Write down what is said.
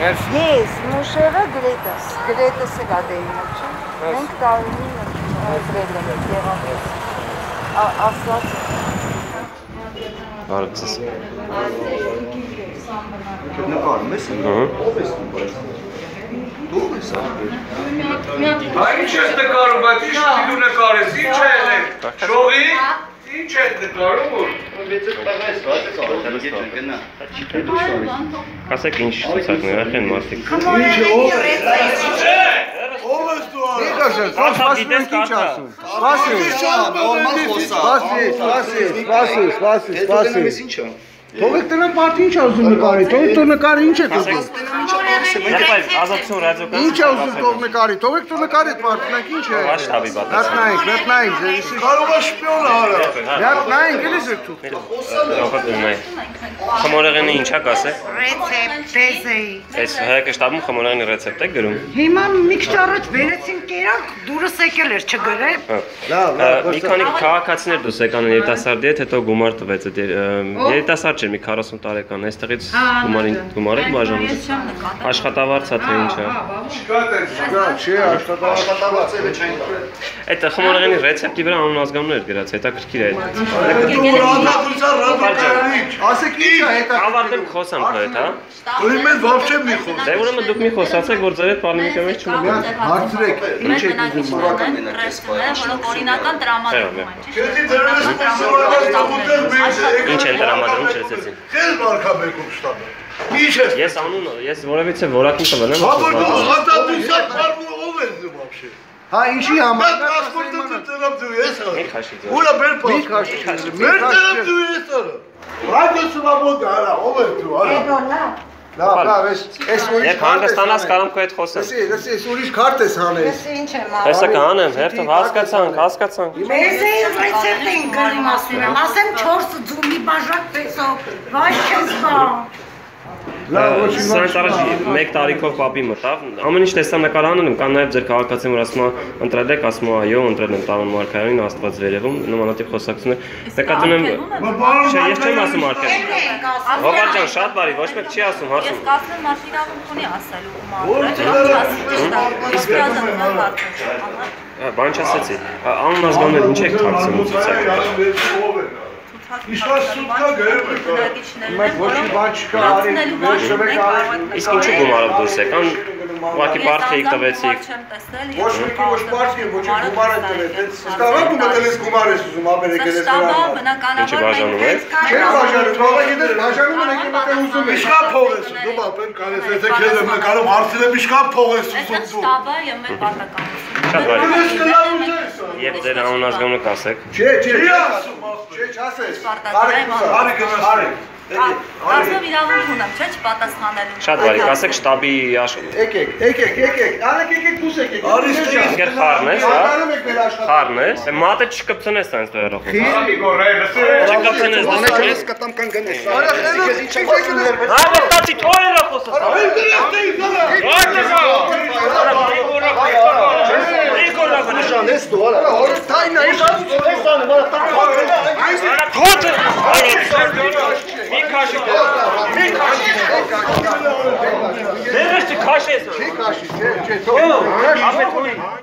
Ես, նուշերը գրետս է գադեինը, չէ։ Մենք տարինին գրել ենք եղանպես, ասված։ Արծես։ Նկարում ես։ Ով ես դու բայց։ Դու ես ախպեր։ Այն ինչ ես նկարում, բայց ինչ դու նկարես, ինչ է ելեք։ Շողի։ Ինչ է նկարում որ։ Ասեք ինչ ցուցակներ ախեն մարդիկ։ Ինչ է ով ես դու։ Դիգաշը, սպասում ինչ ասում։ Սպասի։ Թողեք տնան պարտի ինչ ասում նկարի, թող նկարի ինչ է դու։ Ազատություն ռադիոկայանի։ Ինչ է ուզում թող նկարի, թողեք թող նկարի այդ պարտինակ ինչ է։ Շտաբի պատասխան։ Նայենք, կարող է շպիոն արա։ նայենք, էլի է թող։ Խմորեղենի ինչա կասեք։ Ռեցեպտ, բեզեի։ Այս հայկը շտաբում խմորեղենի ռեցեպտ է գրում։ Հիմա մի քիչ առաջ վերեցին կերանք, դուրս եկել էր չգրել։ Մի քանի քաղաքացիներ դուրս եկան երիտասարդի հետ, հետո գումար տվեց այդ երիտասարդ չէր մի 40 տարեկան, այստեղից գումար եք բաժանում։ Աշխատավարձ է թե ինչ է։ Չէ, աշխատավարձը չեն տա։ Այդ խմորեղենի ռեցեպտի վրա անուն ազգանուններ գրած, հետաքրքիր է։ Ասեք ինչ է հետա։ Ավարտեմ խոսամ հետ, հա։ Ուրեմն вообще մի խոս։ Դե ուրեմն դուք մի խոսացեք, որ ձեր հետ պարլիմենտի մեջ չունեմ։ Հարցրեք, ինչ եք ուզում որոնք օրինական տրամադրում են, Ինչ են տրամադրում չեցեցին։ Քեզ վարկաբեկում շտաբը։ Ինչ ես։ Ես անուն, ես որևիցե որակին տվել եմ։ Հատատուսակ մարմու ով ես դու вообще։ Հա ինչի համար։ Մենք պասպորտը տրամ դու ես։ Մի քաշի ձեր։ Ուրա բեր Մի պասպորտ։ քաշի։ Մեր տրամ դու ես արա։ Ռադիո սվաբոդա արա, ով ես դու արա։ Լավ, այս ուրիշ։ Եկ հանգստանաս կարամ քո հետ խոսեմ։ Լսի, ուրիշ քարտ ես հանես։ Ինչ եմ Հեսա կանեմ, հերթը հասկացանք։ Բեզեի ռեցեպտ են գրում ասեմ 4 ձումի բաժակ պեսով, վայ քեզ բան։ Սրանց առաջ 1 տարիքով պապի մտավ, ամեն ինչ տեսանկարանում եմ, կան նաև ձեր քաղաքացին, որ ասում է ընտրել եք, ասում է այո, ընտրել եմ Տարոն Մարգարյանին, Աստված վերևում, նմանատիպ խոսակցություններ։ Նկատում եմ, չէ, ես չեմ ասում Մարգարյան։ Հովհար ջան, շատ բարի, ոչ մեկ չի ասում, հարցում։ Ես կասեմ մաշինավուն ունի ասելու Բան չասեցի, անուն ազգանուններ ինչ եք թաքցնում ցուցակ։ Իշտա սուտկա գերում եք։ Մենք ոչ մի բան չկա, Իսկ ինչու գումարով դուրս եկան, ուղղակի պարտեիք տվեցիք։ Ոչ մեկի ոչ պարտի, ոչ գումար են տվել։ Ստավակ ու մտելես գումար ես ուզում ապեր եկել ես նրան։ Ինչի բաժանում եք։ Չէ բաժանում, ով գիտես բաժանում են եկել մտել ուզում եք։ Իշկա փող ես ուզում, ապեն կարես եթե քեզ եմ նկարում հարցրեմ իշկա փող ես ուզում դու։ Շտաբը եւ մեր պարտականությունը։ Շատ բարի։ Ես կլավ ուզես։ Եվ ձեր անուն ազգանունը կասեք։ Չէ, Չի ասում։ Արի գնաս։ Ասում իրավունք ունեմ, չէ՞ չպատասխանելու։ Շատ բարի, կասեք շտաբի աշխատ։ Եկեք, արեք եկեք դուս եկեք։ Արի ստեղ Ինքեր խառն ես, հա։ Անում եք մեր աշխատանքը։ Խառն ես։ Մատը չկպցնես այնց դերով։ Չկպցնես դու։ Ես կտամ կան գնես։ Արա խելը ինչ եք եկել։ Հա, ոստացի թորերը խոսած։ Ես դու արա։ Տայնա ինչ ասում։ Մի քաշի։ Դերս չքաշես։ Չի քաշի, չէ, թող։